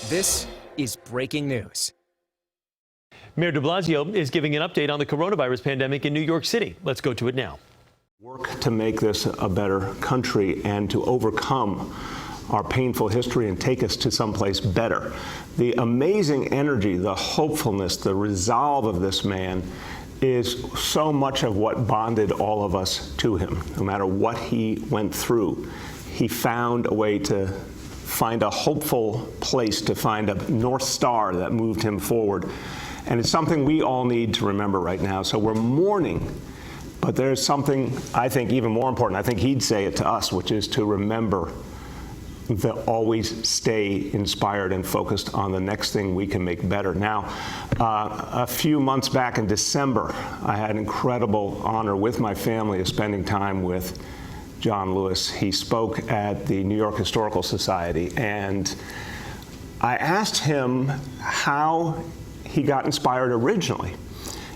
This is breaking news. Mayor de Blasio is giving an update on the coronavirus pandemic in New York City. Let's go to it now. Work to make this a better country and to overcome our painful history and take us to someplace better. The amazing energy, the hopefulness, the resolve of this man is so much of what bonded all of us to him. No matter what he went through, he found a way to find a hopeful place, to find a North Star that moved him forward. And it's something we all need to remember right now. So we're mourning, but there's something I think even more important. I think he'd say it to us, which is to remember to always stay inspired and focused on the next thing we can make better. Now, a few months back in December, I had an incredible honor with my family of spending time with John Lewis. He spoke at the New York Historical Society, and I asked him how he got inspired originally.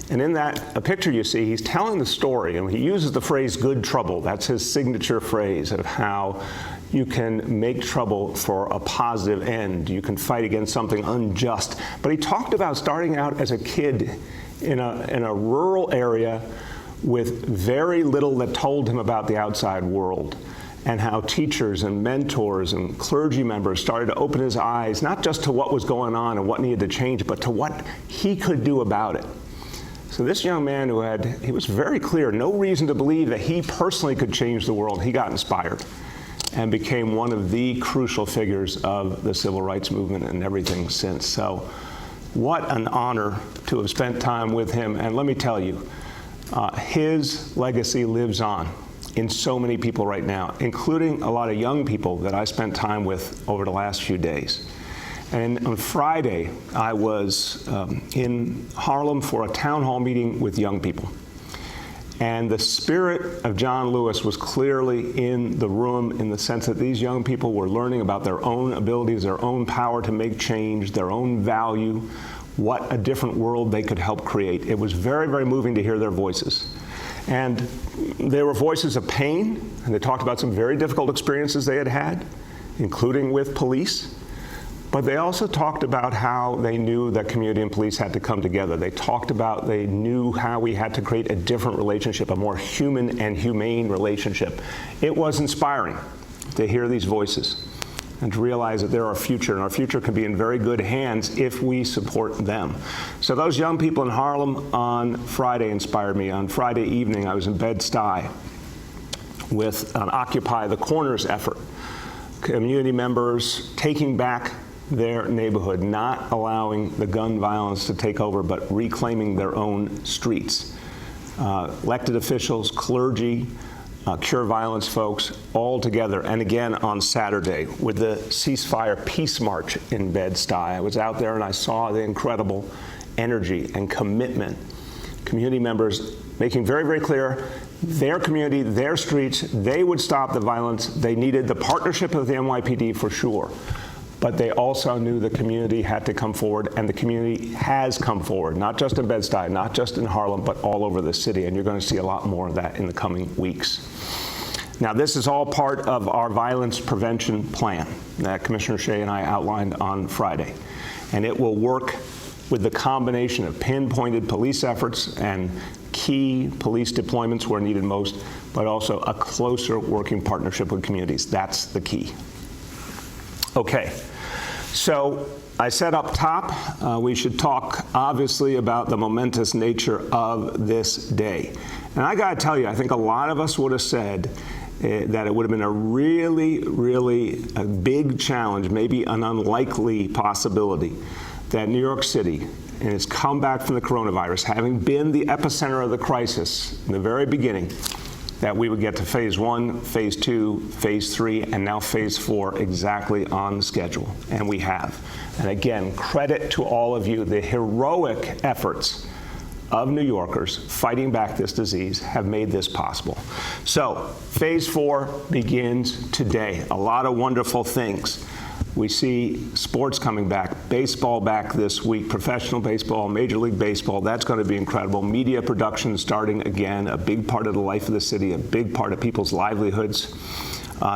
And in a picture you see, he's telling the story, and he uses the phrase good trouble. That's his signature phrase of how you can make trouble for a positive end. You can fight against something unjust. But he talked about starting out as a kid in a rural area with very little that told him about the outside world, and how teachers and mentors and clergy members started to open his eyes, not just to what was going on and what needed to change, but to what he could do about it. So this young man he was very clear, no reason to believe that he personally could change the world. He got inspired and became one of the crucial figures of the civil rights movement and everything since. So what an honor to have spent time with him. And let me tell you, his legacy lives on in so many people right now, including a lot of young people that I spent time with over the last few days. And on Friday, I was in Harlem for a town hall meeting with young people. And the spirit of John Lewis was clearly in the room, in the sense that these young people were learning about their own abilities, their own power to make change, their own value, what a different world they could help create. It was very, very moving to hear their voices. And there were voices of pain, and they talked about some very difficult experiences they had had, including with police. But they also talked about how they knew that community and police had to come together. They knew how we had to create a different relationship, a more human and humane relationship. It was inspiring to hear these voices and to realize that they're our future, and our future can be in very good hands if we support them. So those young people in Harlem on Friday inspired me. On Friday evening, I was in Bed-Stuy with an Occupy the Corners effort. Community members taking back their neighborhood, not allowing the gun violence to take over, but reclaiming their own streets. Elected officials, clergy, Cure Violence folks, all together. And again on Saturday with the Ceasefire Peace March in Bed-Stuy. I was out there and I saw the incredible energy and commitment. Community members making very, very clear their community, their streets, they would stop the violence. They needed the partnership of the NYPD for sure. But they also knew the community had to come forward, and the community has come forward, not just in Bed-Stuy, not just in Harlem, but all over the city, and you're going to see a lot more of that in the coming weeks. Now, this is all part of our violence prevention plan that Commissioner Shea and I outlined on Friday, and it will work with the combination of pinpointed police efforts and key police deployments where needed most, but also a closer working partnership with communities. That's the key. Okay. So I said up top, we should talk obviously about the momentous nature of this day. And I gotta tell you, I think a lot of us would have said that it would have been a really, really a big challenge, maybe an unlikely possibility, that New York City, in its comeback from the coronavirus, having been the epicenter of the crisis in the very beginning, that we would get to phase 1, phase 2, phase 3, and now phase 4 exactly on schedule, and we have. And again, credit to all of you. The heroic efforts of New Yorkers fighting back this disease have made this possible. So, phase 4 begins today. A lot of wonderful things. We see sports coming back, baseball back this week, professional baseball, Major League Baseball. That's going to be incredible. Media production starting again, a big part of the life of the city, a big part of people's livelihoods.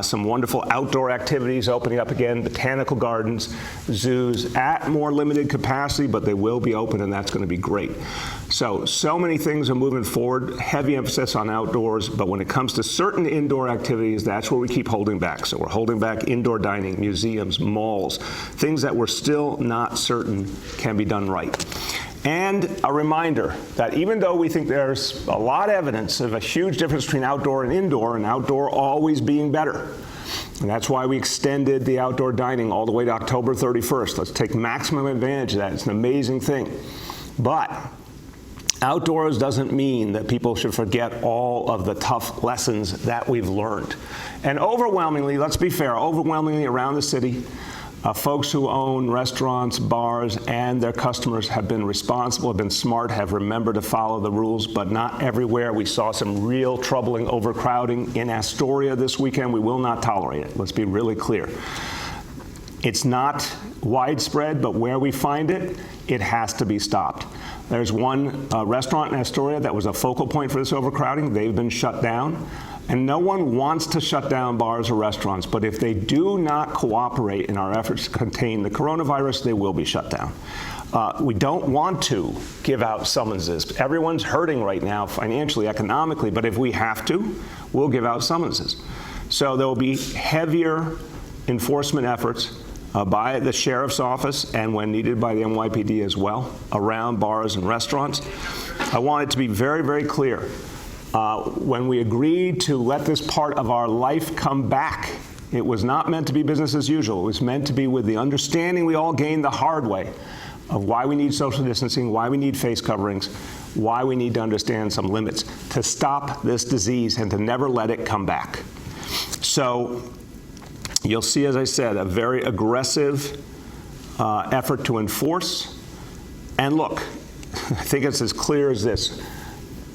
Some wonderful outdoor activities opening up again, botanical gardens, zoos at more limited capacity, but they will be open, and that's going to be great. So many things are moving forward, heavy emphasis on outdoors, but when it comes to certain indoor activities, that's where we keep holding back. So we're holding back indoor dining, museums, malls, things that we're still not certain can be done right. And a reminder that even though we think there's a lot of evidence of a huge difference between outdoor and outdoor always being better. And that's why we extended the outdoor dining all the way to October 31st. Let's take maximum advantage of that. It's an amazing thing. But outdoors doesn't mean that people should forget all of the tough lessons that we've learned. And overwhelmingly, let's be fair, overwhelmingly around the city, folks who own restaurants, bars, and their customers have been responsible, have been smart, have remembered to follow the rules, but not everywhere. We saw some real troubling overcrowding in Astoria this weekend. We will not tolerate it. Let's be really clear. It's not widespread, but where we find it, it has to be stopped. There's one restaurant in Astoria that was a focal point for this overcrowding. They've been shut down. And no one wants to shut down bars or restaurants, but if they do not cooperate in our efforts to contain the coronavirus, they will be shut down. We don't want to give out summonses. Everyone's hurting right now financially, economically, but if we have to, we'll give out summonses. So there will be heavier enforcement efforts by the sheriff's office and when needed by the NYPD as well around bars and restaurants. I want it to be very, very clear. When we agreed to let this part of our life come back, it was not meant to be business as usual. It was meant to be with the understanding we all gained the hard way of why we need social distancing, why we need face coverings, why we need to understand some limits to stop this disease and to never let it come back. So you'll see, as I said, a very aggressive effort to enforce. And look, I think it's as clear as this.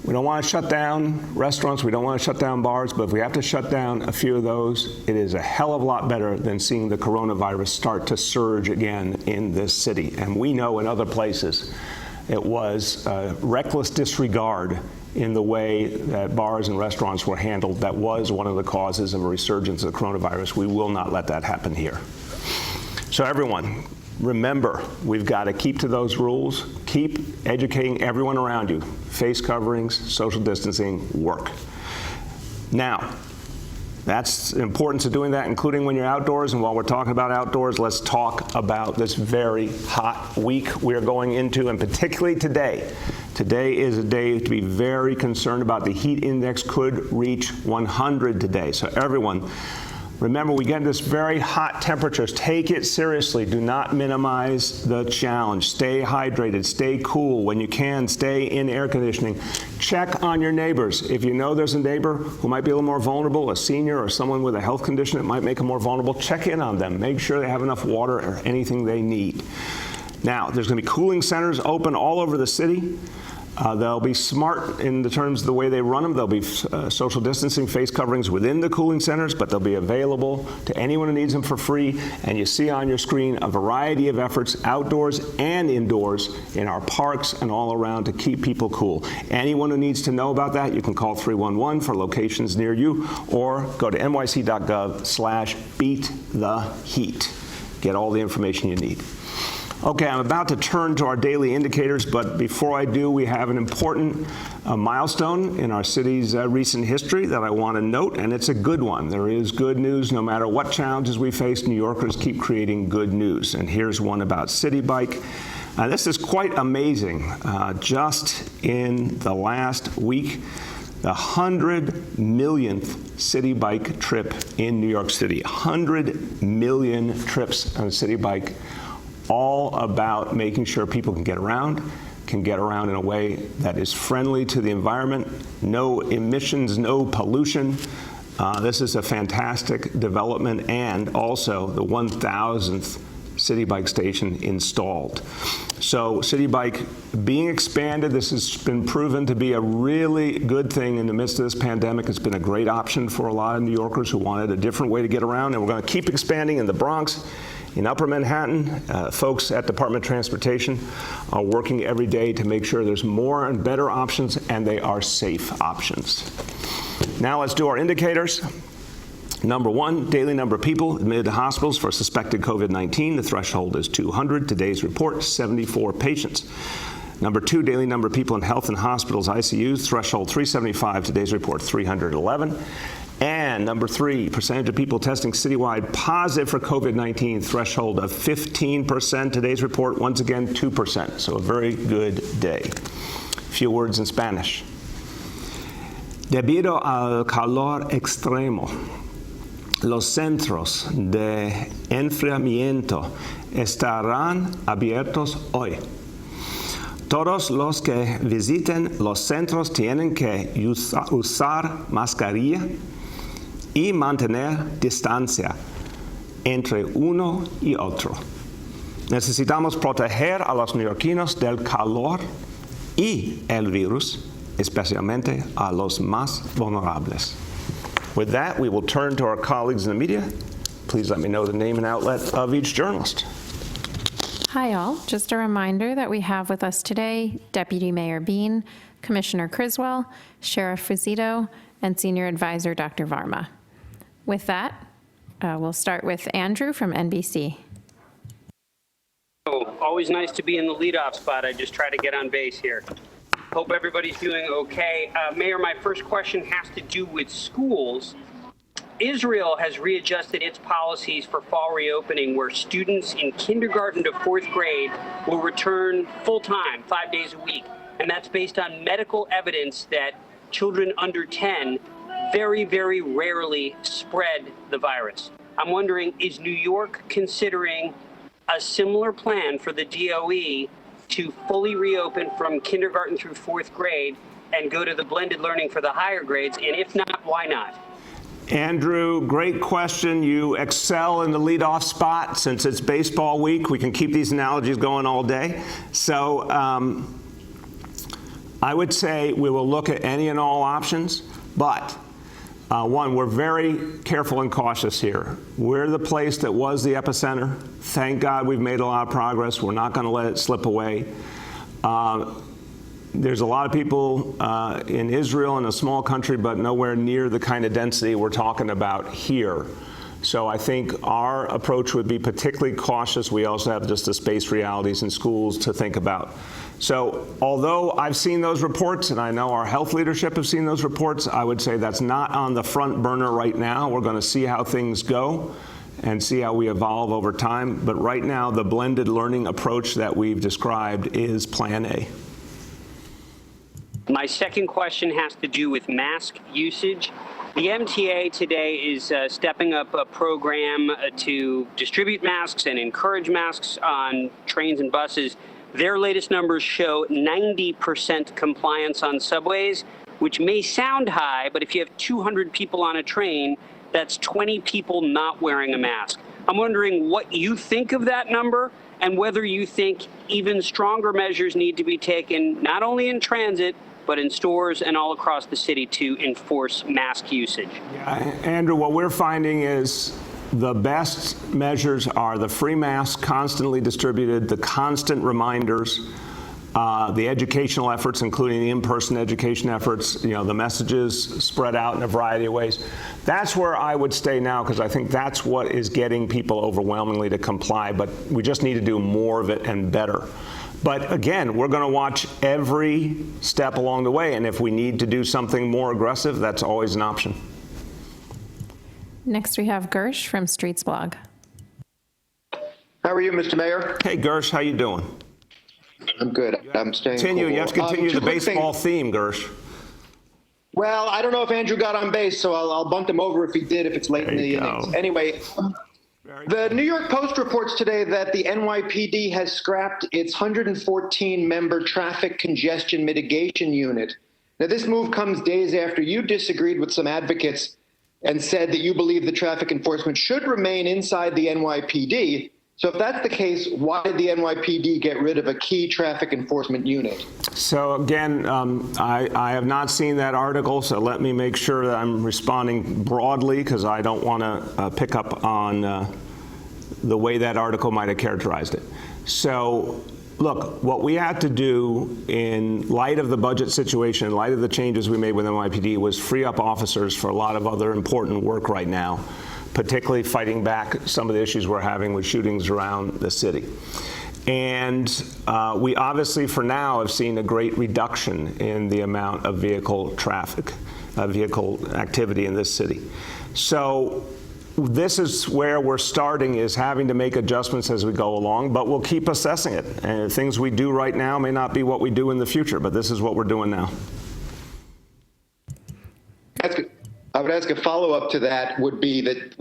We don't want to shut down restaurants, we don't want to shut down bars, but if we have to shut down a few of those, it is a hell of a lot better than seeing the coronavirus start to surge again in this city. And we know in other places it was reckless disregard in the way that bars and restaurants were handled. That was one of the causes of a resurgence of the coronavirus. We will not let that happen here. So everyone, remember, we've got to keep to those rules. Keep educating everyone around you. Face coverings, social distancing, work. Now, that's the importance of doing that, including when you're outdoors. And while we're talking about outdoors, let's talk about this very hot week we're going into, and particularly today. Today is a day to be very concerned about. The heat index could reach 100 today. So everyone, remember, we get into this very hot temperatures. Take it seriously. Do not minimize the challenge. Stay hydrated. Stay cool. When you can, stay in air conditioning. Check on your neighbors. If you know there's a neighbor who might be a little more vulnerable, a senior or someone with a health condition that might make them more vulnerable, check in on them. Make sure they have enough water or anything they need. Now, there's going to be cooling centers open all over the city. They'll be smart in the terms of the way they run them. There'll be social distancing face coverings within the cooling centers, but they'll be available to anyone who needs them for free. And you see on your screen a variety of efforts outdoors and indoors in our parks and all around to keep people cool. Anyone who needs to know about that, you can call 311 for locations near you, or go to nyc.gov/beattheheat. Get all the information you need. Okay, I'm about to turn to our daily indicators, but before I do, we have an important milestone in our city's recent history that I want to note, and it's a good one. There is good news. No matter what challenges we face, New Yorkers keep creating good news. And here's one about City Bike. This is quite amazing. Just in the last week, the 100 millionth City Bike trip in New York City. 100 million trips on a City Bike. All about making sure people can get around in a way that is friendly to the environment, no emissions, no pollution. This is a fantastic development, and also the 1,000th City Bike station installed. So City Bike being expanded, this has been proven to be a really good thing in the midst of this pandemic. It's been a great option for a lot of New Yorkers who wanted a different way to get around, and we're going to keep expanding in the Bronx. In Upper Manhattan, folks at Department of Transportation are working every day to make sure there's more and better options, and they are safe options. Now let's do our indicators. Number one, daily number of people admitted to hospitals for suspected COVID-19. The threshold is 200. Today's report, 74 patients. Number two, daily number of people in health and hospitals, ICUs, threshold 375. Today's report, 311. And number three, percentage of people testing citywide positive for COVID-19, threshold of 15%. Today's report, once again, 2%. So a very good day. A few words in Spanish. Debido al calor extremo, los centros de enfriamiento estarán abiertos hoy. Todos los que visiten los centros tienen que usar mascarilla y mantener distancia entre uno y otro. Necesitamos proteger a los neoyorquinos del calor y el virus, especialmente a los más vulnerables. With that, we will turn to our colleagues in the media. Please let me know the name and outlet of each journalist. Hi all, just a reminder that we have with us today Deputy Mayor Bean, Commissioner Criswell, Sheriff Frizito, and Senior Advisor Dr. Varma. With that, we'll start with Andrew from NBC. Oh, always nice to be in the leadoff spot. I just try to get on base here. Hope everybody's doing okay. Mayor, my first question has to do with schools. Israel has readjusted its policies for fall reopening, where students in kindergarten to fourth grade will return full-time, 5 days a week. And that's based on medical evidence that children under 10 very, very rarely spread the virus. I'm wondering, is New York considering a similar plan for the DOE to fully reopen from kindergarten through fourth grade and go to the blended learning for the higher grades? And if not, why not? Andrew, great question. You excel in the leadoff spot. Since it's baseball week, we can keep these analogies going all day. So I would say we will look at any and all options, but one, we're very careful and cautious here. We're the place that was the epicenter. Thank God we've made a lot of progress. We're not going to let it slip away. There's a lot of people in Israel, in a small country, but nowhere near the kind of density we're talking about here. So I think our approach would be particularly cautious. We also have just the space realities in schools to think about. So although I've seen those reports, and I know our health leadership have seen those reports, I would say that's not on the front burner right now. We're going to see how things go and see how we evolve over time. But right now, the blended learning approach that we've described is Plan A. My second question has to do with mask usage. The MTA today is stepping up a program to distribute masks and encourage masks on trains and buses. Their latest numbers show 90% compliance on subways, which may sound high, but if you have 200 people on a train, that's 20 people not wearing a mask. I'm wondering what you think of that number and whether you think even stronger measures need to be taken, not only in transit, but in stores and all across the city to enforce mask usage. Yeah, Andrew, what we're finding is the best measures are the free masks constantly distributed, the constant reminders, the educational efforts, including the in-person education efforts, the messages spread out in a variety of ways. That's where I would stay now, because I think that's what is getting people overwhelmingly to comply, but we just need to do more of it and better. But again, we're going to watch every step along the way, and if we need to do something more aggressive, that's always an option. Next, we have Gersh from Streets Blog. How are you, Mr. Mayor? Hey, Gersh, how you doing? I'm good. I'm staying cool. You have to continue the baseball theme, Gersh. Well, I don't know if Andrew got on base, so I'll bunt him over if he did, if it's late in the innings. Anyway, the New York Post reports today that the NYPD has scrapped its 114-member traffic congestion mitigation unit. Now, this move comes days after you disagreed with some advocates and said that you believe the traffic enforcement should remain inside the NYPD. So if that's the case, why did the NYPD get rid of a key traffic enforcement unit? So again, I have not seen that article, so let me make sure that I'm responding broadly, because I don't want to pick up on the way that article might have characterized it. So Look, what we had to do in light of the budget situation, in light of the changes we made with NYPD, was free up officers for a lot of other important work right now, particularly fighting back some of the issues we're having with shootings around the city. And we obviously, for now, have seen a great reduction in the amount of vehicle traffic, vehicle activity in this city. So this is where we're starting, is having to make adjustments as we go along, but we'll keep assessing it. And things we do right now may not be what we do in the future, but this is what we're doing now. I would ask a follow-up to that would be that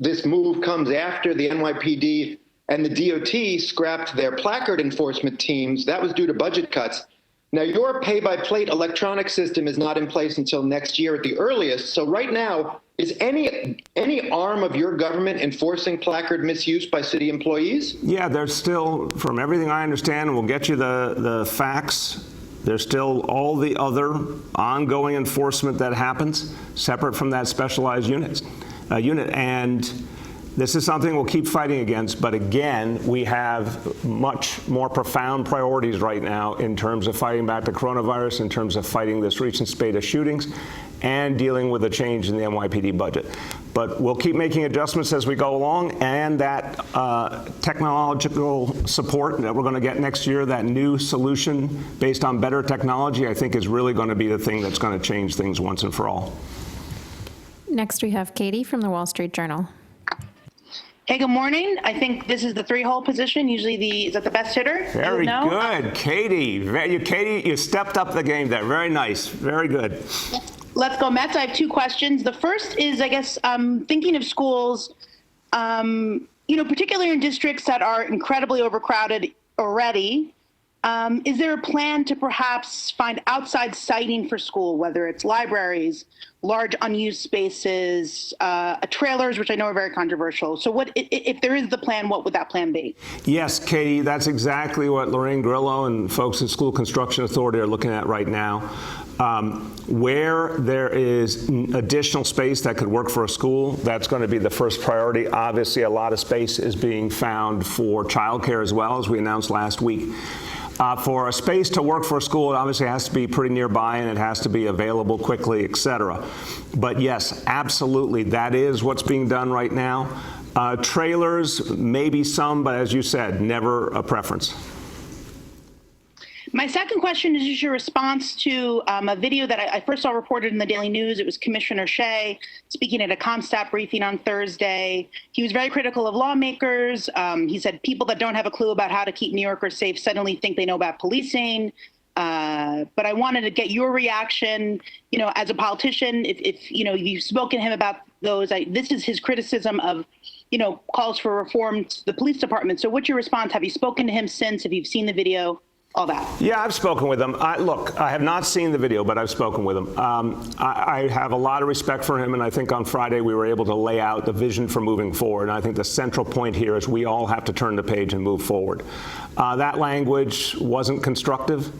this move comes after the NYPD and the DOT scrapped their placard enforcement teams. That was due to budget cuts. Now, your pay-by-plate electronic system is not in place until next year at the earliest. So right now, is any arm of your government enforcing placard misuse by city employees? Yeah, there's still, from everything I understand, and we'll get you the facts, there's still all the other ongoing enforcement that happens separate from that specialized unit. And this is something we'll keep fighting against, but again, we have much more profound priorities right now in terms of fighting back the coronavirus, in terms of fighting this recent spate of shootings, and dealing with a change in the NYPD budget. But we'll keep making adjustments as we go along, and that technological support that we're going to get next year, that new solution based on better technology, I think is really going to be the thing that's going to change things once and for all. Next, we have Katie from the Wall Street Journal. Hey, good morning. I think this is the three-hole position. Usually is that the best hitter? Very good, Katie. Katie, you stepped up the game there. Very nice. Very good. Let's go Mets. I have two questions. The first is, I guess, thinking of schools, particularly in districts that are incredibly overcrowded already. Is there a plan to perhaps find outside siting for school, whether it's libraries, large unused spaces, trailers, which I know are very controversial? So what, if there is the plan, what would that plan be? Yes, Katie, that's exactly what Lorraine Grillo and folks at School Construction Authority are looking at right now. Where there is additional space that could work for a school, that's going to be the first priority. Obviously, a lot of space is being found for childcare as well, as we announced last week. For a space to work for a school, it obviously has to be pretty nearby and it has to be available quickly, et cetera. But yes, absolutely, that is what's being done right now. Trailers, maybe some, but as you said, never a preference. My second question is just your response to a video that I first saw reported in the Daily News. It was Commissioner Shea speaking at a ComStat briefing on Thursday. He was very critical of lawmakers. He said people that don't have a clue about how to keep New Yorkers safe suddenly think they know about policing. But I wanted to get your reaction, as a politician, if you've spoken to him about those. This is his criticism of, calls for reform to the police department. So what's your response? Have you spoken to him since? If you've seen the video? All that. Yeah, I've spoken with him. Look, I have not seen the video, but I've spoken with him. I have a lot of respect for him, and I think on Friday we were able to lay out the vision for moving forward. And I think the central point here is we all have to turn the page and move forward. That language wasn't constructive.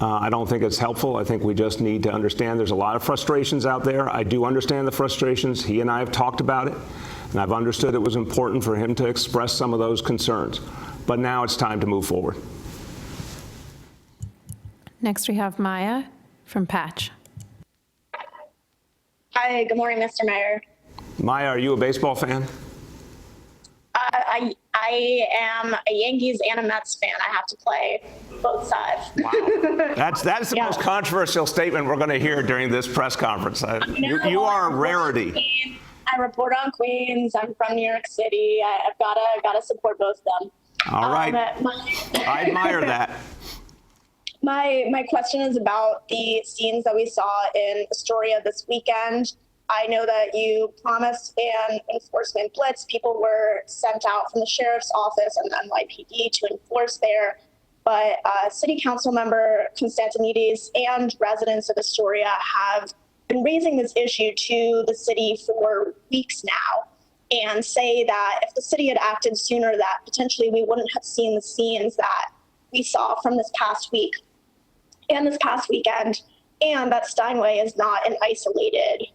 I don't think it's helpful. I think we just need to understand there's a lot of frustrations out there. I do understand the frustrations. He and I have talked about it, and I've understood it was important for him to express some of those concerns. But now it's time to move forward. Next, we have Maya from Patch. Hi, good morning, Mr. Mayor. Maya, are you a baseball fan? I am a Yankees and a Mets fan. I have to play both sides. Wow. That's the most controversial statement we're going to hear during this press conference. You are a rarity. I report on Queens. I'm from New York City. I've got to support both of them. All right. I admire that. My question is about the scenes that we saw in Astoria this weekend. I know that you promised an enforcement blitz. People were sent out from the sheriff's office and the NYPD to enforce there. But City Council member Constantinides and residents of Astoria have been raising this issue to the city for weeks now and say that if the city had acted sooner, that potentially we wouldn't have seen the scenes that we saw from this past week and this past weekend, and that Steinway is not an isolated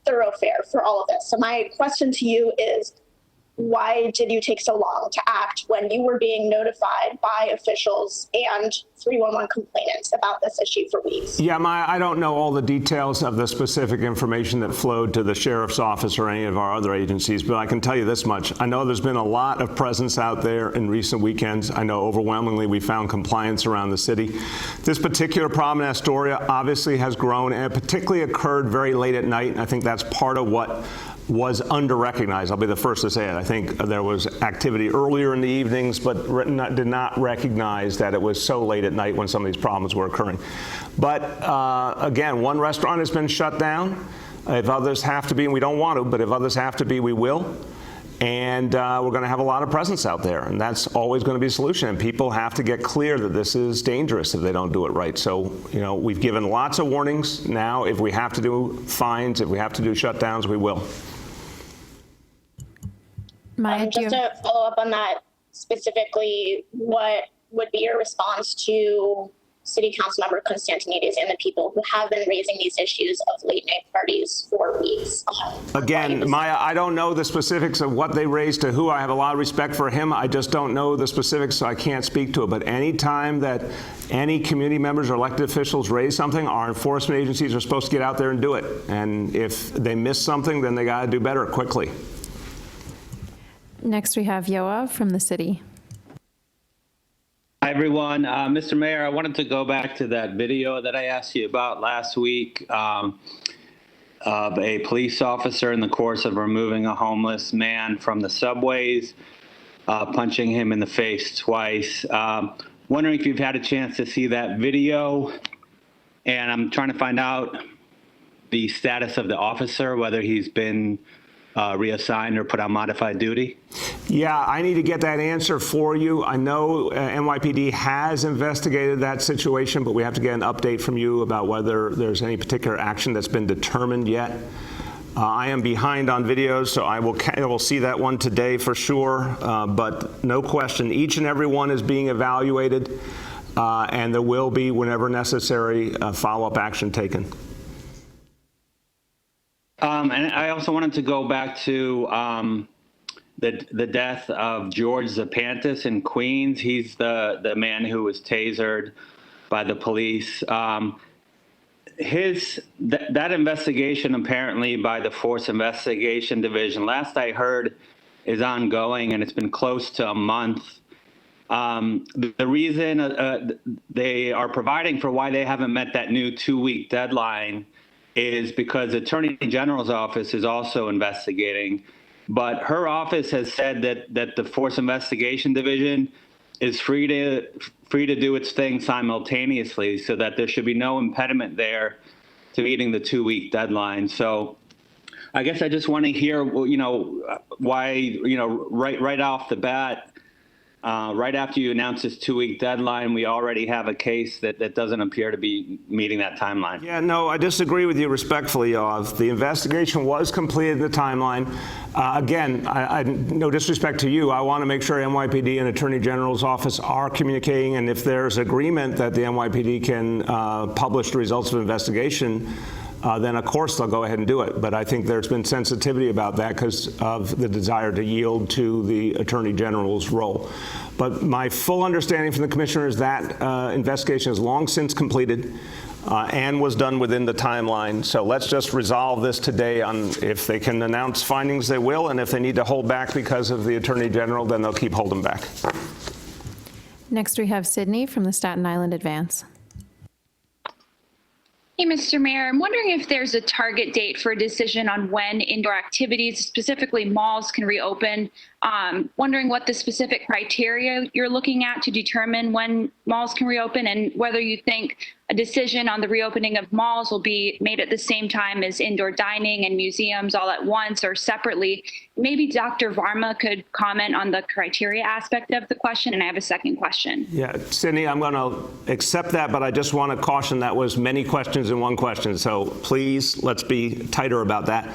thoroughfare for all of this. So my question to you is, why did you take so long to act when you were being notified by officials and 311 complainants about this issue for weeks? Yeah, Maya, I don't know all the details of the specific information that flowed to the sheriff's office or any of our other agencies, but I can tell you this much. I know there's been a lot of presence out there in recent weekends. I know overwhelmingly we found compliance around the city. This particular problem in Astoria obviously has grown, and it particularly occurred very late at night, and I think that's part of what was under-recognized. I'll be the first to say it. I think there was activity earlier in the evenings, but did not recognize that it was so late at night when some of these problems were occurring. But again, one restaurant has been shut down. If others have to be, and we don't want to, but if others have to be, we will. And we're going to have a lot of presence out there, and that's always going to be a solution. And people have to get clear that this is dangerous if they don't do it right. So, you know, we've given lots of warnings. Now, if we have to do fines, if we have to do shutdowns, we will. Maya, Just to follow up on that specifically, what would be your response to City Council Member Constantinides and the people who have been raising these issues of late night parties for weeks? Again, Maya, I don't know the specifics of what they raised to who. I have a lot of respect for him. I just don't know the specifics, so I can't speak to it. But any time that any community members or elected officials raise something, our enforcement agencies are supposed to get out there and do it. And if they miss something, then they got to do better quickly. Next, we have Yoav from the city. Hi, everyone. Mr. Mayor, I wanted to go back to that video that I asked you about last week of a police officer in the course of removing a homeless man from the subways, punching him in the face twice. Wondering if you've had a chance to see that video, and I'm trying to find out the status of the officer, whether he's been reassigned or put on modified duty? Yeah, I need to get that answer for you. I know NYPD has investigated that situation, but we have to get an update from you about whether there's any particular action that's been determined yet. I am behind on videos, so I will see that one today for sure. But no question, each and every one is being evaluated, and there will be, whenever necessary, follow-up action taken. And I also wanted to go back to the death of George Zapantis in Queens. He's the man who was tasered by the police. That investigation, apparently by the Force Investigation Division, last I heard, is ongoing, and it's been close to a month. The reason they are providing for why they haven't met that new 2-week deadline is because the Attorney General's office is also investigating. But her office has said that the Force Investigation Division is free to do its thing simultaneously, so that there should be no impediment there to meeting the 2-week deadline. So I guess I just want to hear, why, right off the bat, right after you announce this 2-week deadline, we already have a case that doesn't appear to be meeting that timeline. Yeah, no, I disagree with you respectfully, Yoav. The investigation was completed in the timeline. Again, no disrespect to you, I want to make sure NYPD and Attorney General's office are communicating, and if there's agreement that the NYPD can publish the results of investigation, then of course they'll go ahead and do it. But I think there's been sensitivity about that because of the desire to yield to the Attorney General's role. But my full understanding from the Commissioner is that investigation is long since completed and was done within the timeline. So let's just resolve this today. On if they can announce findings, they will, and if they need to hold back because of the Attorney General, then they'll keep holding back. Next, we have Sydney from the Staten Island Advance. Hey, Mr. Mayor, I'm wondering if there's a target date for a decision on when indoor activities, specifically malls, can reopen. Wondering what the specific criteria you're looking at to determine when malls can reopen, and whether you think a decision on the reopening of malls will be made at the same time as indoor dining and museums all at once or separately. Maybe Dr. Varma could comment on the criteria aspect of the question, and I have a second question. Yeah, Sydney, I'm going to accept that, but I just want to caution that was many questions in one question. So please, let's be tighter about that.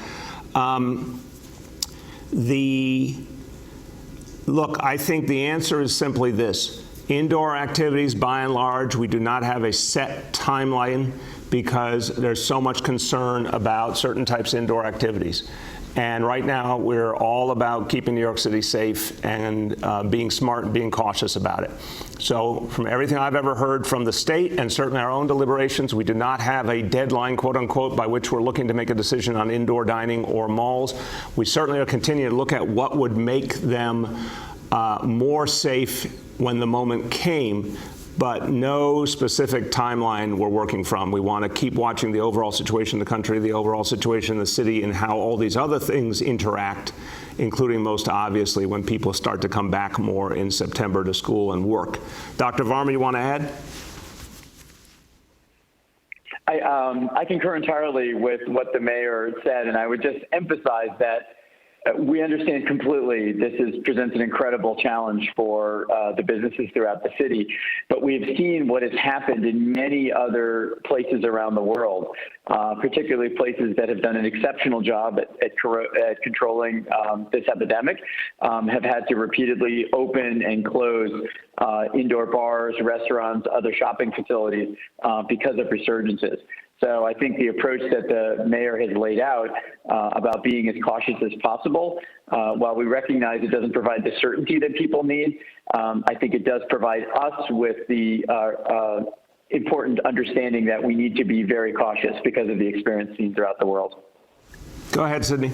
Look, I think the answer is simply this. Indoor activities, by and large, we do not have a set timeline because there's so much concern about certain types of indoor activities. And right now, we're all about keeping New York City safe and being smart and being cautious about it. So from everything I've ever heard from the state and certainly our own deliberations, we do not have a deadline, quote unquote, by which we're looking to make a decision on indoor dining or malls. We certainly will continue to look at what would make them more safe when the moment came, but no specific timeline we're working from. We want to keep watching the overall situation in the country, the overall situation in the city, and how all these other things interact, including most obviously when people start to come back more in September to school and work. Dr. Varma, you want to add? I concur entirely with what the mayor said, and I would just emphasize that we understand completely this presents an incredible challenge for the businesses throughout the city, but we've seen what has happened in many other places around the world, particularly places that have done an exceptional job at controlling this epidemic, have had to repeatedly open and close indoor bars, restaurants, other shopping facilities because of resurgences. So I think the approach that the mayor has laid out about being as cautious as possible, while we recognize it doesn't provide the certainty that people need, I think it does provide us with the important understanding that we need to be very cautious because of the experience seen throughout the world. Go ahead, Sydney.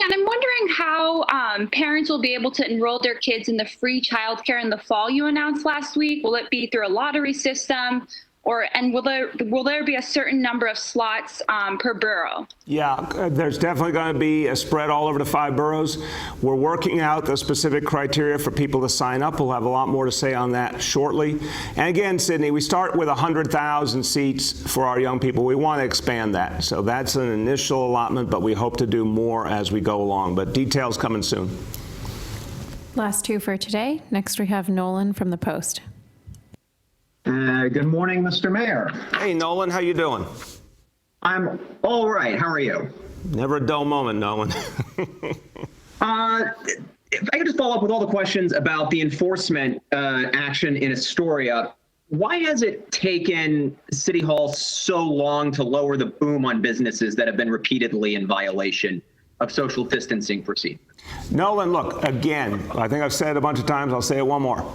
And I'm wondering how parents will be able to enroll their kids in the free childcare in the fall you announced last week. Will it be through a lottery system? And will there be a certain number of slots per borough? Yeah, there's definitely going to be a spread all over the 5 boroughs. We're working out the specific criteria for people to sign up. We'll have a lot more to say on that shortly. And again, Sydney, we start with 100,000 seats for our young people. We want to expand that. So that's an initial allotment, but we hope to do more as we go along. But details coming soon. Last 2 for today. Next we have Nolan from the Post. Good morning, Mr. Mayor. Hey, Nolan, how you doing? I'm all right. How are you? Never a dull moment, Nolan. If I could just follow up with all the questions about the enforcement action in Astoria, why has it taken City Hall so long to lower the boom on businesses that have been repeatedly in violation of social distancing procedures? Nolan, look, again, I think I've said it a bunch of times, I'll say it one more.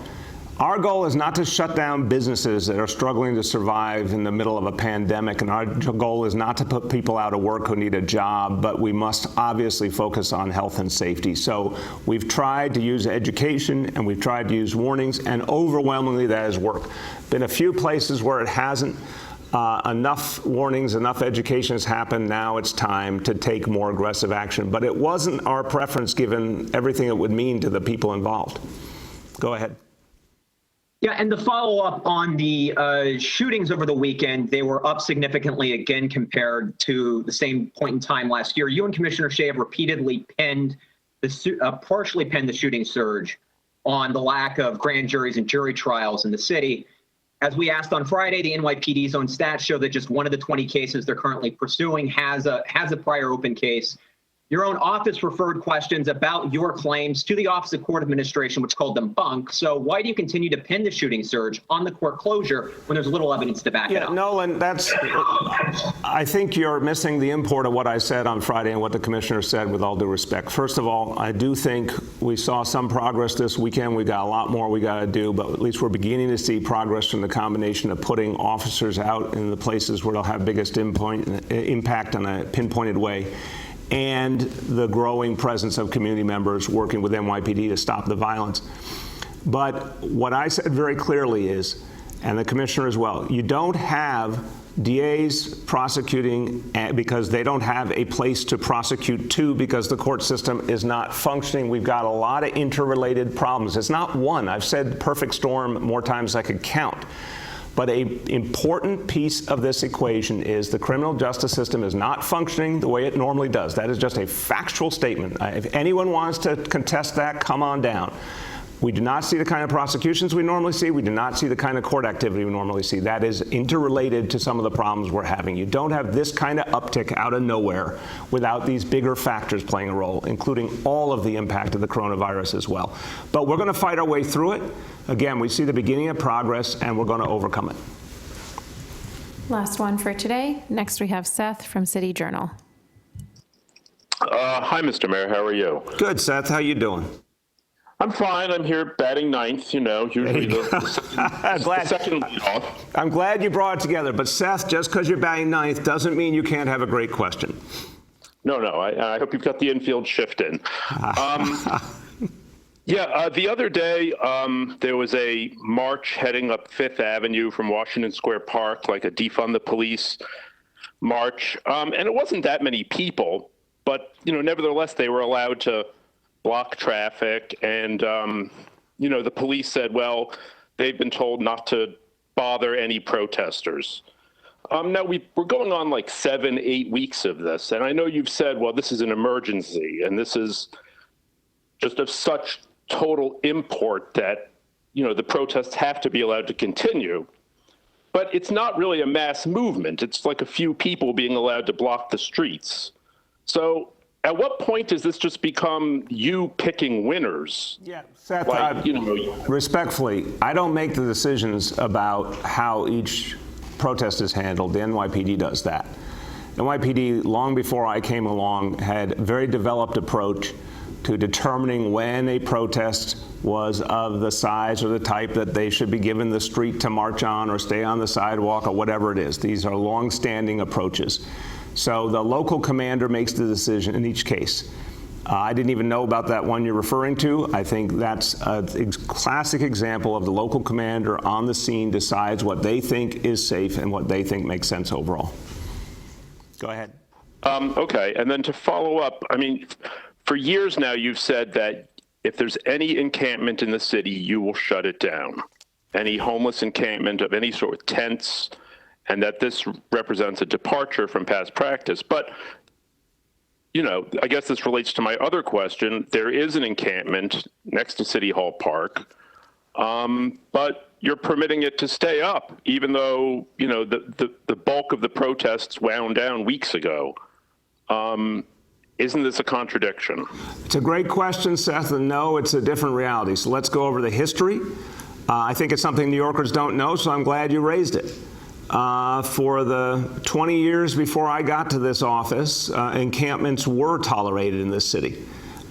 Our goal is not to shut down businesses that are struggling to survive in the middle of a pandemic, and our goal is not to put people out of work who need a job, but we must obviously focus on health and safety. So we've tried to use education and we've tried to use warnings, and overwhelmingly that has worked. Been a few places where it hasn't. Enough warnings, enough education has happened. Now it's time to take more aggressive action. But it wasn't our preference given everything it would mean to the people involved. Go ahead. Yeah, and the follow-up on the shootings over the weekend, they were up significantly again compared to the same point in time last year. You and Commissioner Shea have repeatedly partially penned the shooting surge on the lack of grand juries and jury trials in the city. As we asked on Friday, the NYPD's own stats show that just 1 of the 20 cases they're currently pursuing has a prior open case. Your own office referred questions about your claims to the Office of Court Administration, which called them bunk. So why do you continue to pin the shooting surge on the court closure when there's little evidence to back it up? Nolan, I think you're missing the import of what I said on Friday and what the commissioner said, with all due respect. First of all, I do think we saw some progress this weekend. We got a lot more we got to do, but at least we're beginning to see progress from the combination of putting officers out in the places where they'll have biggest impact in a pinpointed way, and the growing presence of community members working with NYPD to stop the violence. But what I said very clearly is, and the commissioner as well, you don't have DAs prosecuting because they don't have a place to prosecute to, because the court system is not functioning. We've got a lot of interrelated problems. It's not one. I've said perfect storm more times than I could count. But an important piece of this equation is the criminal justice system is not functioning the way it normally does. That is just a factual statement. If anyone wants to contest that, come on down. We do not see the kind of prosecutions we normally see. We do not see the kind of court activity we normally see. That is interrelated to some of the problems we're having. You don't have this kind of uptick out of nowhere without these bigger factors playing a role, including all of the impact of the coronavirus as well. But we're going to fight our way through it. Again, we see the beginning of progress, and we're going to overcome it. Last one for today. Next we have Seth from City Journal. Hi, Mr. Mayor. How are you? Good, Seth. How you doing? I'm fine. I'm here batting ninth, usually the second leadoff. I'm glad you brought it together. But, Seth, just because you're batting ninth doesn't mean you can't have a great question. No. I hope you've got the infield shift in. The other day, there was a march heading up Fifth Avenue from Washington Square Park, like a defund the police march. And it wasn't that many people, but, nevertheless, they were allowed to block traffic. And, the police said, well, they've been told not to bother any protesters. Now, we're going on like 7-8 weeks of this. And I know you've said, well, this is an emergency. And this is just of such total import that, the protests have to be allowed to continue. But it's not really a mass movement. It's like a few people being allowed to block the streets. So at what point does this just become you picking winners? Yeah, Seth, respectfully, I don't make the decisions about how each protest is handled. The NYPD does that. NYPD, long before I came along, had a very developed approach to determining when a protest was of the size or the type that they should be given the street to march on or stay on the sidewalk or whatever it is. These are long-standing approaches. So the local commander makes the decision in each case. I didn't even know about that one you're referring to. I think that's a classic example of the local commander on the scene decides what they think is safe and what they think makes sense overall. Go ahead. Okay, and then to follow up, for years now you've said that if there's any encampment in the city, you will shut it down. Any homeless encampment of any sort with tents, and that this represents a departure from past practice. But, I guess this relates to my other question. There is an encampment next to City Hall Park, but you're permitting it to stay up, even though, the bulk of the protests wound down weeks ago. Isn't this a contradiction? It's a great question, Seth, and no, it's a different reality. So let's go over the history. I think it's something New Yorkers don't know, so I'm glad you raised it. For the 20 years before I got to this office, encampments were tolerated in this city.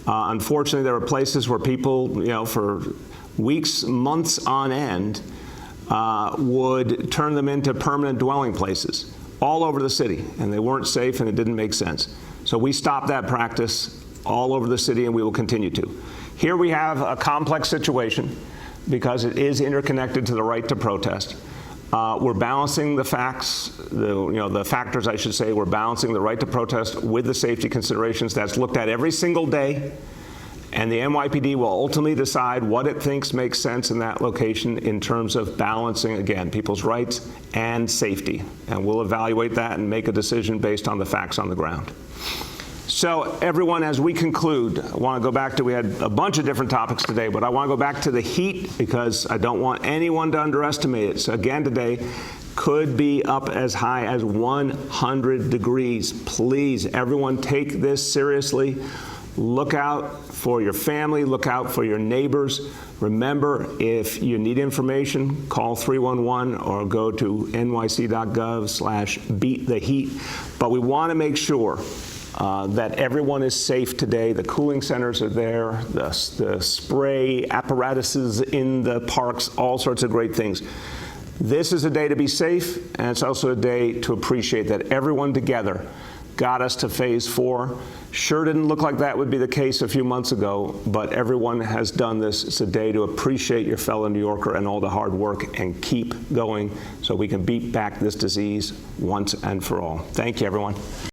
Unfortunately, there were places where people, for weeks, months on end, would turn them into permanent dwelling places all over the city, and they weren't safe and it didn't make sense. So we stopped that practice all over the city, and we will continue to. Here we have a complex situation because it is interconnected to the right to protest. We're balancing the facts, the factors, I should say. We're balancing the right to protest with the safety considerations. That's looked at every single day, and the NYPD will ultimately decide what it thinks makes sense in that location in terms of balancing, again, people's rights and safety. And we'll evaluate that and make a decision based on the facts on the ground. So everyone, as we conclude, I want to go back to, we had a bunch of different topics today, but I want to go back to the heat because I don't want anyone to underestimate it. So again today, could be up as high as 100 degrees. Please, everyone, take this seriously. Look out for your family, look out for your neighbors. Remember, if you need information, call 311 or go to nyc.gov/beattheheat. But we want to make sure that everyone is safe today. The cooling centers are there, the spray apparatuses in the parks, all sorts of great things. This is a day to be safe, and it's also a day to appreciate that everyone together got us to phase 4. Sure didn't look like that would be the case a few months ago, but everyone has done this. It's a day to appreciate your fellow New Yorker and all the hard work and keep going so we can beat back this disease once and for all. Thank you, everyone.